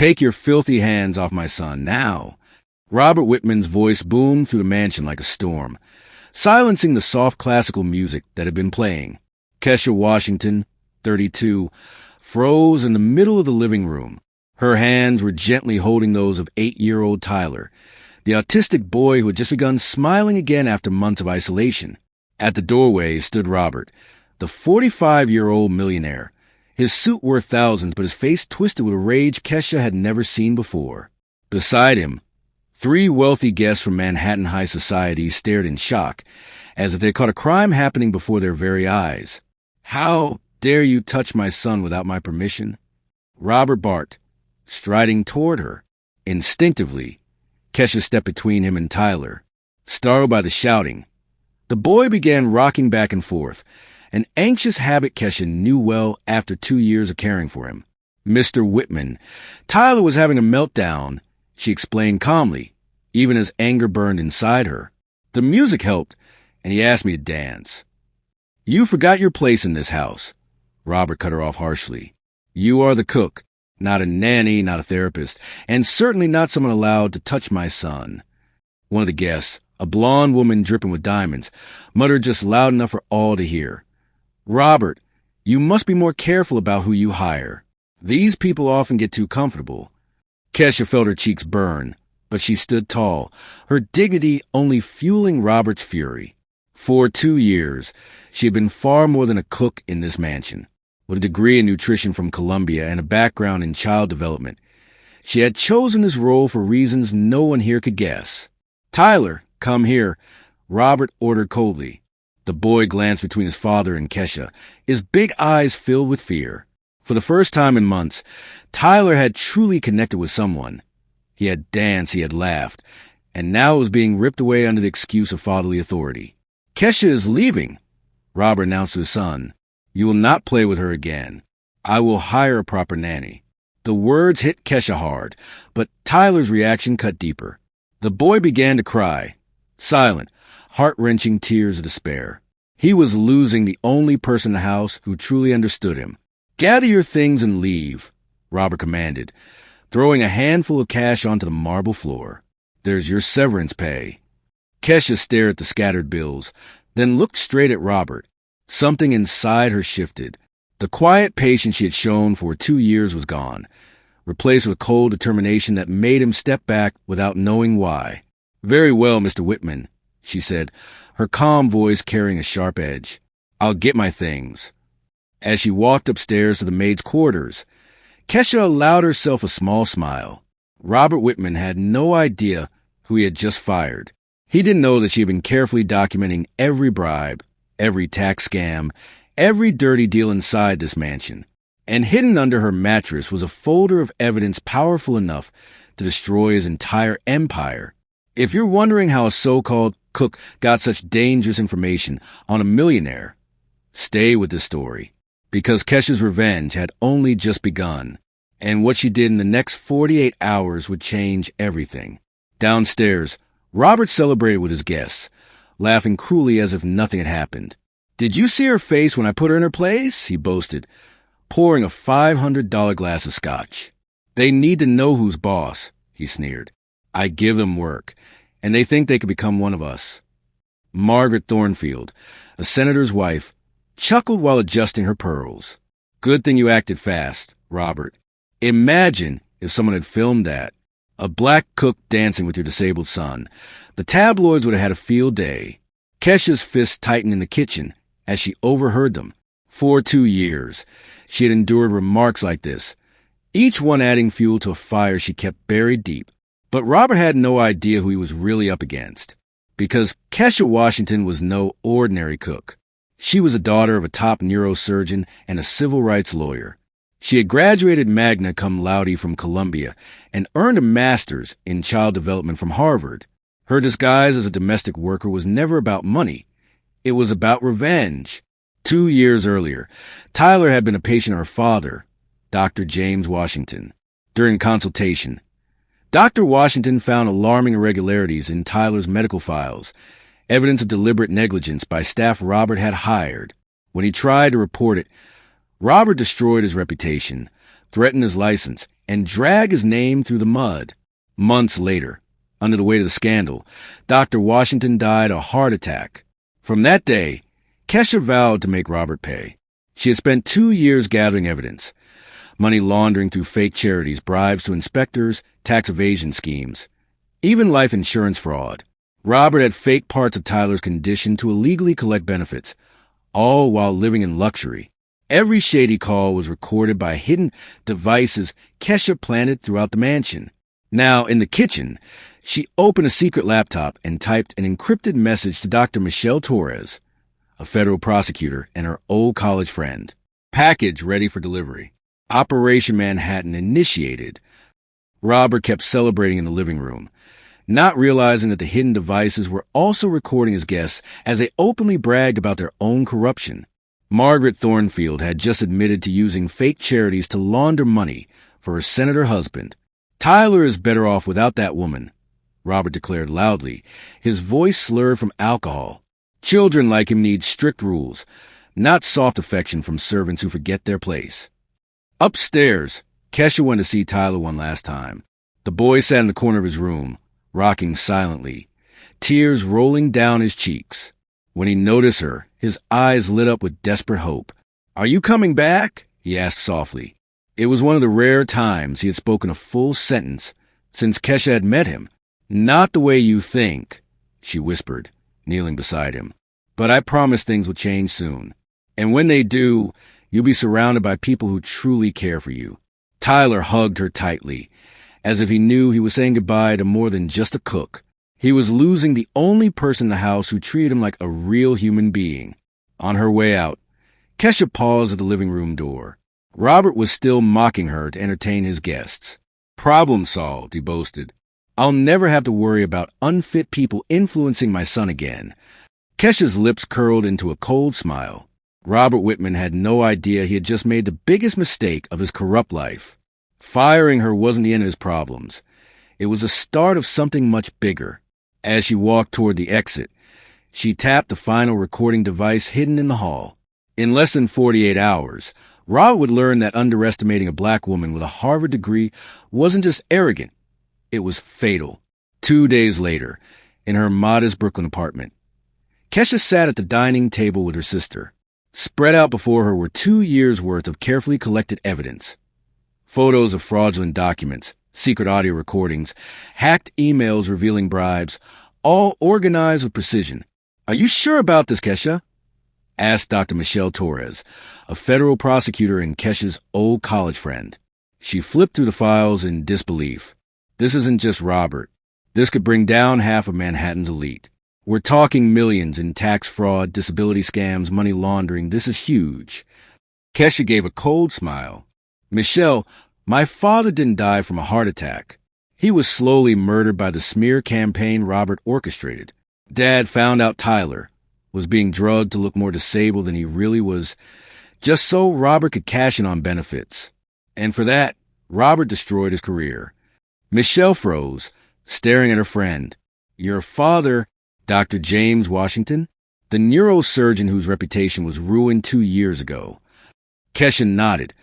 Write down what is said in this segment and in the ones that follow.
Take your filthy hands off my son, now. Robert Whitman's voice boomed through the mansion like a storm, silencing the soft classical music that had been playing. Kesha Washington, 32, froze in the middle of the living room. Her hands were gently holding those of 8-year-old Tyler, the autistic boy who had just begun smiling again after months of isolation. At the doorway stood Robert, the 45-year-old millionaire, his suit worth thousands, but his face twisted with a rage Kesha had never seen before. Beside him, 3 wealthy guests from Manhattan high society stared in shock, as if they caught a crime happening before their very eyes. "How dare you touch my son without my permission?" Robert barked, striding toward her. Instinctively, Kesha stepped between him and Tyler. Startled by the shouting, the boy began rocking back and forth, an anxious habit Kesha knew well after 2 years of caring for him. "Mr. Whitman, Tyler was having a meltdown," she explained calmly, even as anger burned inside her. "The music helped, and he asked me to dance." "You forgot your place in this house," Robert cut her off harshly. "You are the cook, not a nanny, not a therapist, and certainly not someone allowed to touch my son." One of the guests, a blonde woman dripping with diamonds, muttered just loud enough for all to hear, "Robert, you must be more careful about who you hire. These people often get too comfortable." Kesha felt her cheeks burn, but she stood tall, her dignity only fueling Robert's fury. For 2 years, she had been far more than a cook in this mansion. With a degree in nutrition from Columbia and a background in child development, she had chosen this role for reasons no one here could guess. "Tyler, come here," Robert ordered coldly. The boy glanced between his father and Kesha, his big eyes filled with fear. For the first time in months, Tyler had truly connected with someone. He had danced, he had laughed, and now it was being ripped away under the excuse of fatherly authority. "Kesha is leaving," Robert announced to his son. "You will not play with her again. I will hire a proper nanny." The words hit Kesha hard, but Tyler's reaction cut deeper. The boy began to cry, silent, heart-wrenching tears of despair. He was losing the only person in the house who truly understood him. "Gather your things and leave," Robert commanded, throwing a handful of cash onto the marble floor. "There's your severance pay." Kesha stared at the scattered bills, then looked straight at Robert. Something inside her shifted. The quiet patience she had shown for 2 years was gone, replaced with a cold determination that made him step back without knowing why. "Very well, Mr. Whitman," she said, her calm voice carrying a sharp edge. "I'll get my things." As she walked upstairs to the maid's quarters, Kesha allowed herself a small smile. Robert Whitman had no idea who he had just fired. He didn't know that she had been carefully documenting every bribe, every tax scam, every dirty deal inside this mansion. And hidden under her mattress was a folder of evidence powerful enough to destroy his entire empire. If you're wondering how a so-called cook got such dangerous information on a millionaire, stay with this story, because Kesha's revenge had only just begun, and what she did in the next 48 hours would change everything. Downstairs, Robert celebrated with his guests, laughing cruelly as if nothing had happened. "Did you see her face when I put her in her place?" he boasted, pouring a $500 glass of scotch. "They need to know who's boss," he sneered. "I give them work, and they think they could become one of us." Margaret Thornfield, a senator's wife, chuckled while adjusting her pearls. "Good thing you acted fast, Robert. Imagine if someone had filmed that. A black cook dancing with your disabled son. The tabloids would have had a field day." Kesha's fists tightened in the kitchen as she overheard them. For 2 years, she had endured remarks like this, each one adding fuel to a fire she kept buried deep. But Robert had no idea who he was really up against, because Kesha Washington was no ordinary cook. She was the daughter of a top neurosurgeon and a civil rights lawyer. She had graduated magna cum laude from Columbia and earned a master's in child development from Harvard. Her disguise as a domestic worker was never about money. It was about revenge. 2 years earlier, Tyler had been a patient of her father, Dr. James Washington. During consultation, Dr. Washington found alarming irregularities in Tyler's medical files, evidence of deliberate negligence by staff Robert had hired. When he tried to report it, Robert destroyed his reputation, threatened his license, and drag his name through the mud. Months later, under the weight of the scandal, Dr. Washington died a heart attack. From that day, Kesha vowed to make Robert pay. She had spent 2 years gathering evidence. Money laundering through fake charities, bribes to inspectors, tax evasion schemes, even life insurance fraud. Robert had faked parts of Tyler's condition to illegally collect benefits, all while living in luxury. Every shady call was recorded by hidden devices Kesha planted throughout the mansion. Now, in the kitchen, she opened a secret laptop and typed an encrypted message to Dr. Michelle Torres, a federal prosecutor and her old college friend. Package ready for delivery. Operation Manhattan initiated. Robert kept celebrating in the living room, not realizing that the hidden devices were also recording his guests as they openly bragged about their own corruption. Margaret Thornfield had just admitted to using fake charities to launder money for her senator husband. Tyler is better off without that woman, Robert declared loudly, his voice slurred from alcohol. Children like him need strict rules, not soft affection from servants who forget their place. Upstairs, Kesha went to see Tyler one last time. The boy sat in the corner of his room, rocking silently, tears rolling down his cheeks. When he noticed her, his eyes lit up with desperate hope. "Are you coming back?" he asked softly. It was one of the rare times he had spoken a full sentence since Kesha had met him. "Not the way you think," she whispered, kneeling beside him. "But I promise things will change soon. And when they do, you'll be surrounded by people who truly care for you." Tyler hugged her tightly, as if he knew he was saying goodbye to more than just a cook. He was losing the only person in the house who treated him like a real human being. On her way out, Kesha paused at the living room door. Robert was still mocking her to entertain his guests. "Problem solved," he boasted. "I'll never have to worry about unfit people influencing my son again." Kesha's lips curled into a cold smile. Robert Whitman had no idea he had just made the biggest mistake of his corrupt life. Firing her wasn't the end of his problems. It was the start of something much bigger. As she walked toward the exit, she tapped the final recording device hidden in the hall. In less than 48 hours, Robert would learn that underestimating a black woman with a Harvard degree wasn't just arrogant, it was fatal. 2 days later, in her modest Brooklyn apartment, Kesha sat at the dining table with her sister. Spread out before her were 2 years' worth of carefully collected evidence. Photos of fraudulent documents, secret audio recordings, hacked emails revealing bribes, all organized with precision. "Are you sure about this, Kesha?" asked Dr. Michelle Torres, a federal prosecutor and Kesha's old college friend. She flipped through the files in disbelief. "This isn't just Robert. This could bring down half of Manhattan's elite. We're talking millions in tax fraud, disability scams, money laundering. This is huge." Kesha gave a cold smile. "Michelle, my father didn't die from a heart attack. He was slowly murdered by the smear campaign Robert orchestrated. Dad found out Tyler was being drugged to look more disabled than he really was, just so Robert could cash in on benefits. And for that, Robert destroyed his career." Michelle froze, staring at her friend. "Your father, Dr. James Washington, the neurosurgeon whose reputation was ruined 2 years ago." Kesha nodded,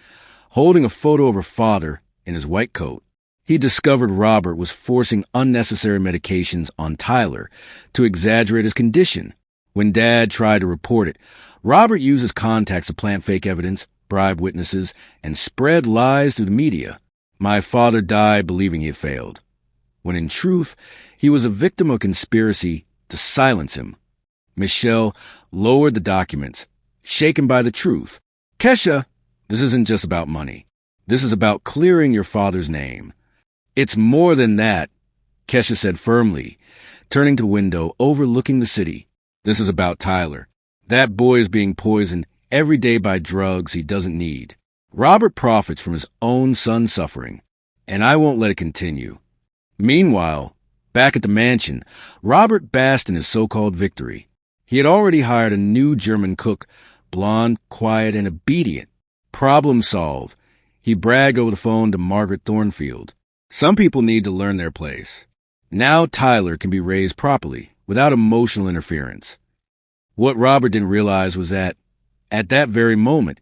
holding a photo of her father in his white coat. He discovered Robert was forcing unnecessary medications on Tyler to exaggerate his condition. When Dad tried to report it, Robert used his contacts to plant fake evidence, bribe witnesses, and spread lies through the media. My father died believing he had failed, when in truth, he was a victim of a conspiracy to silence him. Michelle lowered the documents, shaken by the truth. "Kesha, this isn't just about money. This is about clearing your father's name." "It's more than that," Kesha said firmly, turning to the window overlooking the city. "This is about Tyler. That boy is being poisoned every day by drugs he doesn't need. Robert profits from his own son's suffering, and I won't let it continue." Meanwhile, back at the mansion, Robert basked in his so-called victory. He had already hired a new German cook, blonde, quiet, and obedient. Problem solved. He bragged over the phone to Margaret Thornfield. Some people need to learn their place. Now Tyler can be raised properly, without emotional interference. What Robert didn't realize was that, at that very moment,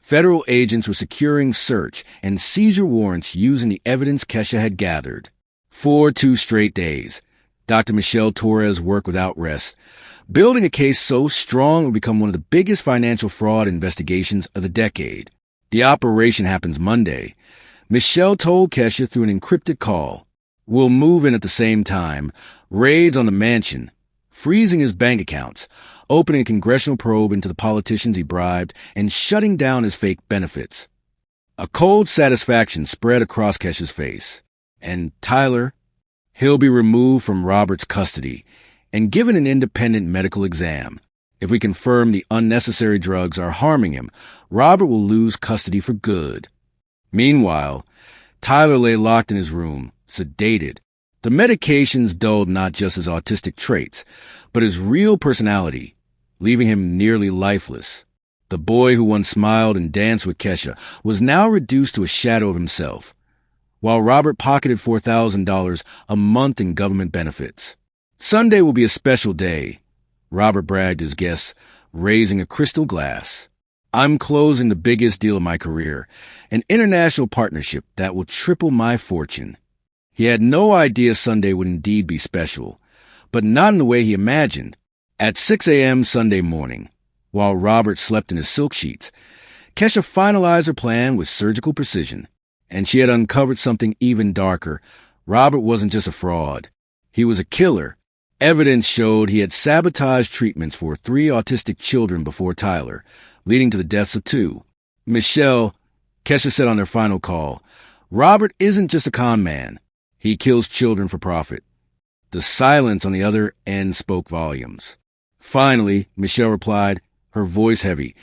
Federal agents were securing search and seizure warrants using the evidence Kesha had gathered. For 2 straight days, Dr. Michelle Torres worked without rest, building a case so strong it would become one of the biggest financial fraud investigations of the decade. The operation happens Monday. Michelle told Kesha through an encrypted call, "We'll move in at the same time, raids on the mansion, freezing his bank accounts, opening a congressional probe into the politicians he bribed, and shutting down his fake benefits." A cold satisfaction spread across Kesha's face. And Tyler, he'll be removed from Robert's custody and given an independent medical exam. If we confirm the unnecessary drugs are harming him, Robert will lose custody for good. Meanwhile, Tyler lay locked in his room, sedated. The medications dulled not just his autistic traits, but his real personality, leaving him nearly lifeless. The boy who once smiled and danced with Kesha was now reduced to a shadow of himself, while Robert pocketed $4,000 a month in government benefits. "Sunday will be a special day," Robert bragged his guests, raising a crystal glass. "I'm closing the biggest deal of my career, an international partnership that will triple my fortune." He had no idea Sunday would indeed be special, but not in the way he imagined. At 6 a.m. Sunday morning, while Robert slept in his silk sheets, Kesha finalized her plan with surgical precision. And she had uncovered something even darker. Robert wasn't just a fraud. He was a killer. Evidence showed he had sabotaged treatments for 3 autistic children before Tyler, leading to the deaths of 2. "Michelle," Kesha said on their final call, "Robert isn't just a con man. He kills children for profit." The silence on the other end spoke volumes. Finally, Michelle replied, her voice heavy,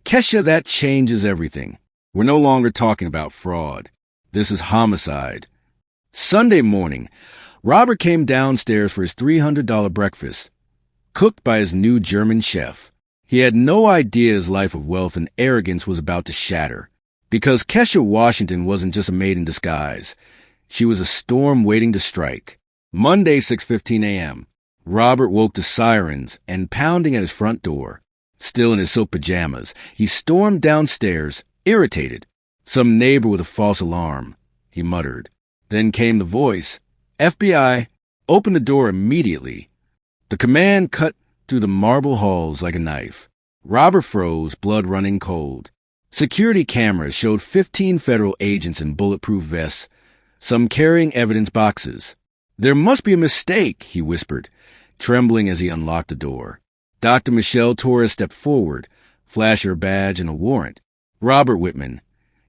"Kesha, that changes everything. We're no longer talking about fraud. This is homicide." Sunday morning, Robert came downstairs for his $300 breakfast, cooked by his new German chef. He had no idea his life of wealth and arrogance was about to shatter, because Kesha Washington wasn't just a maid in disguise. She was a storm waiting to strike. Monday, 6:15 a.m., Robert woke to sirens and pounding at his front door. Still in his silk pajamas, he stormed downstairs, irritated. "Some neighbor with a false alarm," he muttered. Then came the voice, "FBI, open the door immediately." The command cut through the marble halls like a knife. Robert froze, blood running cold. Security cameras showed 15 federal agents in bulletproof vests, some carrying evidence boxes. "There must be a mistake," he whispered, trembling as he unlocked the door. Dr. Michelle Torres stepped forward, flashed her badge and a warrant. "Robert Whitman,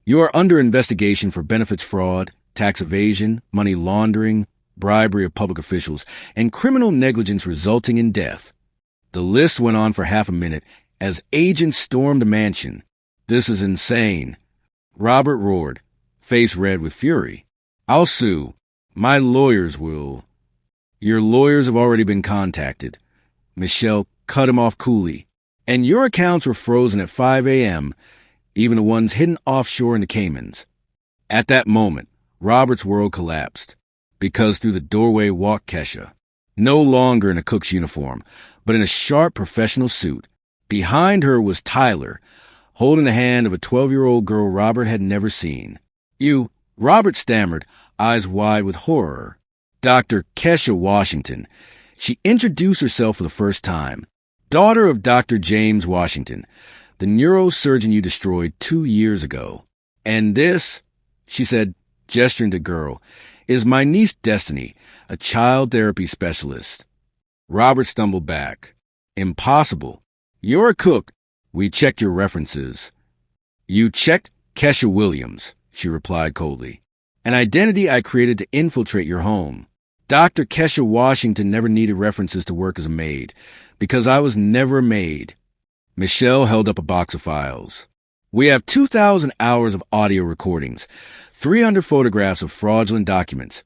you are under investigation for benefits fraud, tax evasion, money laundering, bribery of public officials, and criminal negligence resulting in death." The list went on for half a minute as agents stormed the mansion. "This is insane," Robert roared, face red with fury. "I'll sue. My lawyers will." "Your lawyers have already been contacted." Michelle cut him off coolly. "And your accounts were frozen at 5 a.m., even the ones hidden offshore in the Caymans." At that moment, Robert's world collapsed, because through the doorway walked Kesha, no longer in a cook's uniform, but in a sharp professional suit. Behind her was Tyler, holding the hand of a 12-year-old girl Robert had never seen. "You," Robert stammered, eyes wide with horror. "Dr. Kesha Washington." She introduced herself for the first time. "Daughter of Dr. James Washington, the neurosurgeon you destroyed 2 years ago. And this," she said, gesturing to the girl, "is my niece Destiny, a child therapy specialist." Robert stumbled back. "Impossible. You're a cook. We checked your references." "You checked Kesha Williams," she replied coldly. "An identity I created to infiltrate your home. Dr. Kesha Washington never needed references to work as a maid, because I was never a maid." Michelle held up a box of files. "We have 2,000 hours of audio recordings, 300 photographs of fraudulent documents,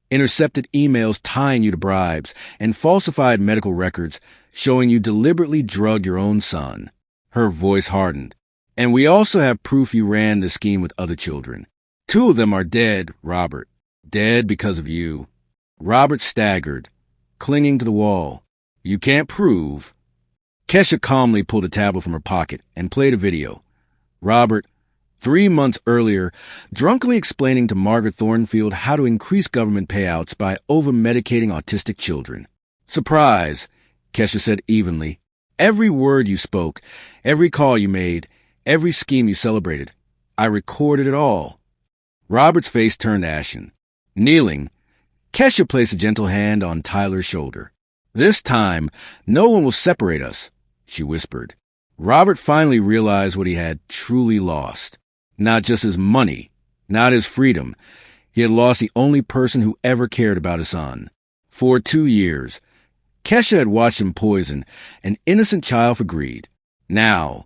intercepted emails tying you to bribes, and falsified medical records showing you deliberately drugged your own son." Her voice hardened. "And we also have proof you ran the scheme with other children. 2 of them are dead, Robert. Dead because of you." Robert staggered, clinging to the wall. "You can't prove." Kesha calmly pulled a tablet from her pocket and played a video. "Robert, 3 months earlier, drunkenly explaining to Margaret Thornfield how to increase government payouts by over-medicating autistic children. Surprise, Kesha said evenly. Every word you spoke, every call you made, every scheme you celebrated, I recorded it all. Robert's face turned ashen. Kneeling, Kesha placed a gentle hand on Tyler's shoulder. This time, no one will separate us, she whispered. Robert finally realized what he had truly lost. Not just his money, not his freedom. He had lost the only person who ever cared about his son. For 2 years, Kesha had watched him poison an innocent child for greed. Now,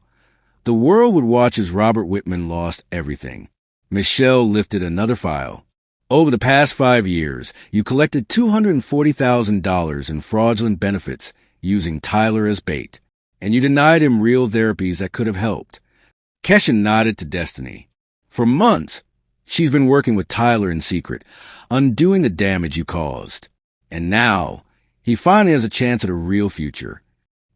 the world would watch as Robert Whitman lost everything. Michelle lifted another file. Over the past 5 years, you collected $240,000 in fraudulent benefits using Tyler as bait, and you denied him real therapies that could have helped. Kesha nodded to Destiny. For months, she's been working with Tyler in secret, undoing the damage you caused. And now, he finally has a chance at a real future.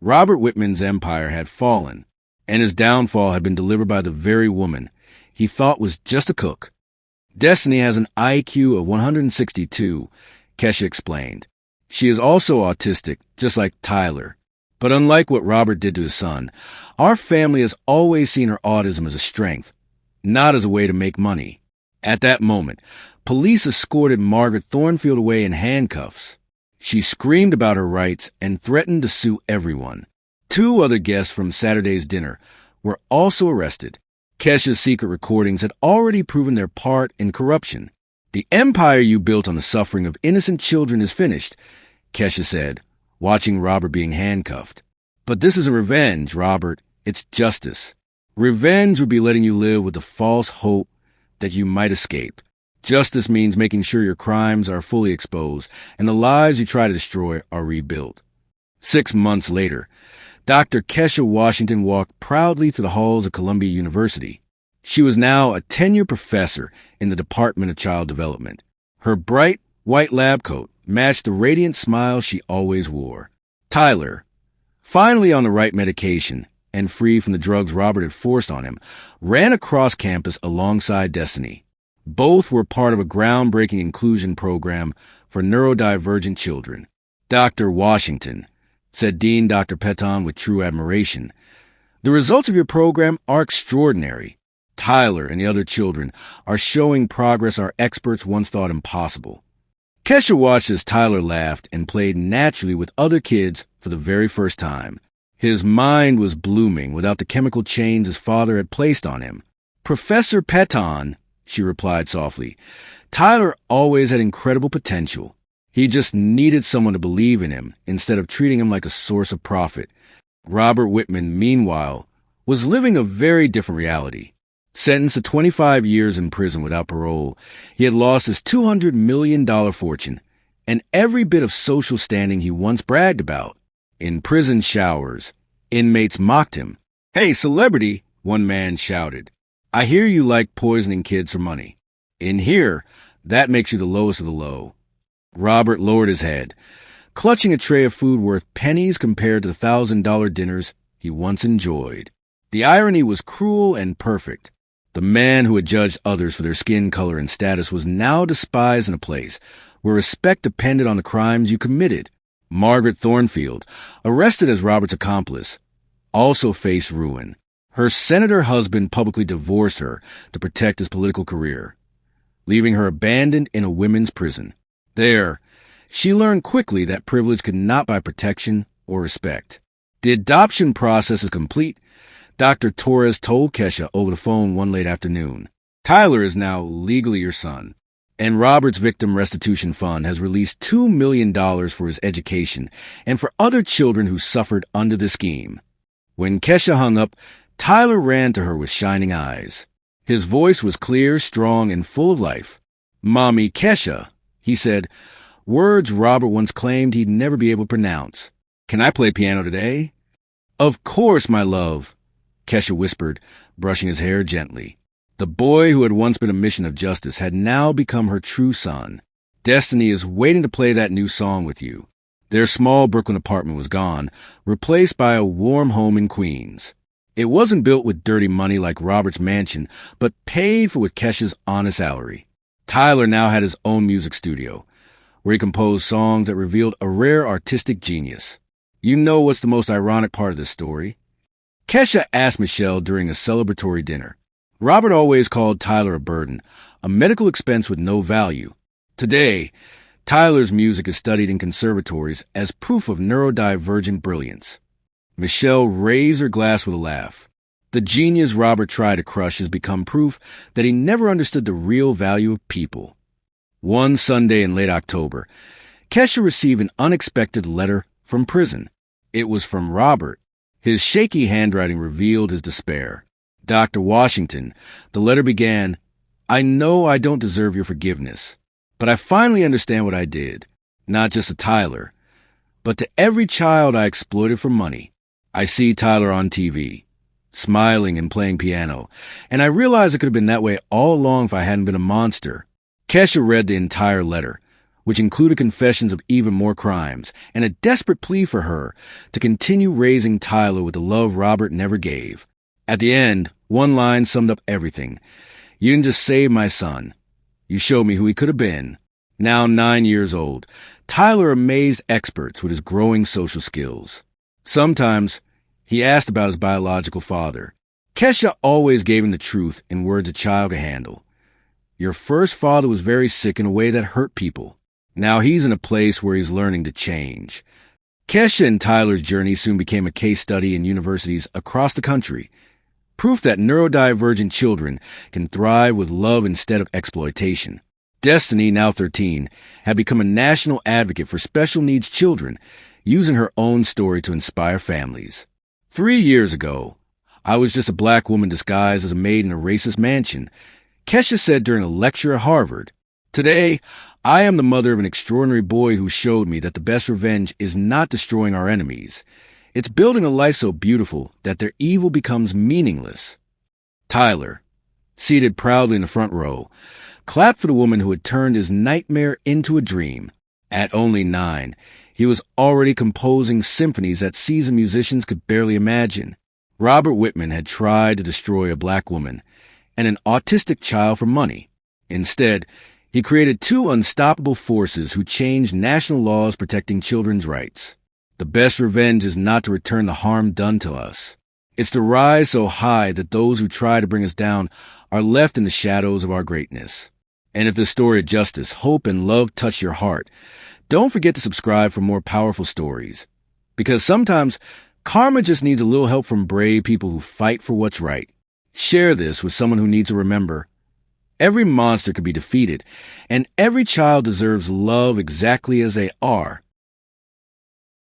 Robert Whitman's empire had fallen, and his downfall had been delivered by the very woman he thought was just a cook. Destiny has an IQ of 162, Kesha explained. She is also autistic, just like Tyler. But unlike what Robert did to his son, our family has always seen her autism as a strength, not as a way to make money. At that moment, police escorted Margaret Thornfield away in handcuffs. She screamed about her rights and threatened to sue everyone. 2 other guests from Saturday's dinner were also arrested. Kesha's secret recordings had already proven their part in corruption. The empire you built on the suffering of innocent children is finished, Kesha said, watching Robert being handcuffed. But this isn't revenge, Robert. It's justice. Revenge would be letting you live with the false hope that you might escape. Justice means making sure your crimes are fully exposed and the lives you try to destroy are rebuilt. 6 months later, Dr. Kesha Washington walked proudly to the halls of Columbia University. She was now a tenured professor in the Department of Child Development. Her bright, white lab coat matched the radiant smile she always wore. Tyler, finally on the right medication and free from the drugs Robert had forced on him, ran across campus alongside Destiny. Both were part of a groundbreaking inclusion program for neurodivergent children. Dr. Washington, said Dean Dr. Peton with true admiration, the results of your program are extraordinary. Tyler and the other children are showing progress our experts once thought impossible. Kesha watched as Tyler laughed and played naturally with other kids for the very first time. His mind was blooming without the chemical chains his father had placed on him. Professor Peton, she replied softly, Tyler always had incredible potential. He just needed someone to believe in him instead of treating him like a source of profit. Robert Whitman, meanwhile, was living a very different reality. Sentenced to 25 years in prison without parole, he had lost his $200 million fortune and every bit of social standing he once bragged about. In prison showers, inmates mocked him. "Hey, celebrity," one man shouted. "I hear you like poisoning kids for money. In here, that makes you the lowest of the low." Robert lowered his head, clutching a tray of food worth pennies compared to the $1,000 dinners he once enjoyed. The irony was cruel and perfect. The man who had judged others for their skin color and status was now despised in a place where respect depended on the crimes you committed. Margaret Thornfield, arrested as Robert's accomplice, also faced ruin. Her senator husband publicly divorced her to protect his political career, leaving her abandoned in a women's prison. There, she learned quickly that privilege could not buy protection or respect. The adoption process is complete, Dr. Torres told Kesha over the phone one late afternoon. Tyler is now legally your son, and Robert's Victim Restitution Fund has released $2 million for his education and for other children who suffered under the scheme. When Kesha hung up, Tyler ran to her with shining eyes. His voice was clear, strong, and full of life. "Mommy Kesha," he said, words Robert once claimed he'd never be able to pronounce. "Can I play piano today?" "Of course, my love," Kesha whispered, brushing his hair gently. The boy who had once been a mission of justice had now become her true son. "Destiny is waiting to play that new song with you." Their small Brooklyn apartment was gone, replaced by a warm home in Queens. It wasn't built with dirty money like Robert's mansion, but paid for with Kesha's honest salary. Tyler now had his own music studio, where he composed songs that revealed a rare artistic genius. You know what's the most ironic part of this story? Kesha asked Michelle during a celebratory dinner. Robert always called Tyler a burden, a medical expense with no value. Today, Tyler's music is studied in conservatories as proof of neurodivergent brilliance. Michelle raised her glass with a laugh. The genius Robert tried to crush has become proof that he never understood the real value of people. One Sunday in late October, Kesha received an unexpected letter from prison. It was from Robert. His shaky handwriting revealed his despair. Dr. Washington, the letter began, "I know I don't deserve your forgiveness, but I finally understand what I did, not just to Tyler, but to every child I exploited for money. I see Tyler on TV, smiling and playing piano, and I realize it could have been that way all along if I hadn't been a monster." Kesha read the entire letter, which included confessions of even more crimes, and a desperate plea for her to continue raising Tyler with the love Robert never gave. At the end, one line summed up everything. "You didn't just save my son. You showed me who he could have been." Now 9 years old, Tyler amazed experts with his growing social skills. Sometimes, he asked about his biological father. Kesha always gave him the truth in words a child could handle. "Your first father was very sick in a way that hurt people. Now he's in a place where he's learning to change." Kesha and Tyler's journey soon became a case study in universities across the country. Proof that neurodivergent children can thrive with love instead of exploitation. Destiny, now 13, had become a national advocate for special needs children, using her own story to inspire families. 3 years ago, "I was just a black woman disguised as a maid in a racist mansion," Kesha said during a lecture at Harvard. "Today, I am the mother of an extraordinary boy who showed me that the best revenge is not destroying our enemies. It's building a life so beautiful that their evil becomes meaningless." Tyler, seated proudly in the front row, clapped for the woman who had turned his nightmare into a dream. At only 9, he was already composing symphonies that seasoned musicians could barely imagine. Robert Whitman had tried to destroy a black woman and an autistic child for money. Instead, he created 2 unstoppable forces who changed national laws protecting children's rights. The best revenge is not to return the harm done to us. It's to rise so high that those who try to bring us down are left in the shadows of our greatness. And if this story of justice, hope, and love touch your heart, don't forget to subscribe for more powerful stories. Because sometimes, karma just needs a little help from brave people who fight for what's right. Share this with someone who needs to remember. Every monster can be defeated, and every child deserves love exactly as they are.